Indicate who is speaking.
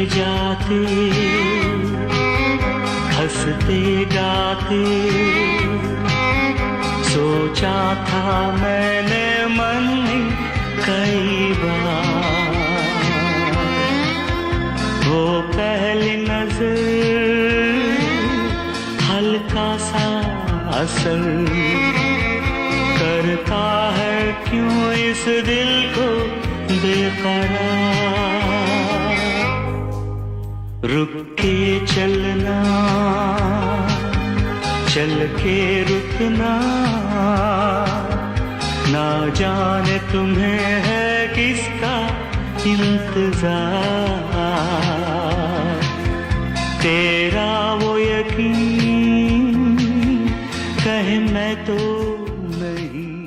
Speaker 1: जाते हंसते गाते सोचा था मैंने मन में कई बार, वो पहली नजर हल्का सा असर करता है क्यों इस दिल को बेकरार। रुक के चलना, चल के रुकना, ना जाने तुम्हें है किसका इंतजार। तेरा वो यकीन कहे मैं तो नहीं।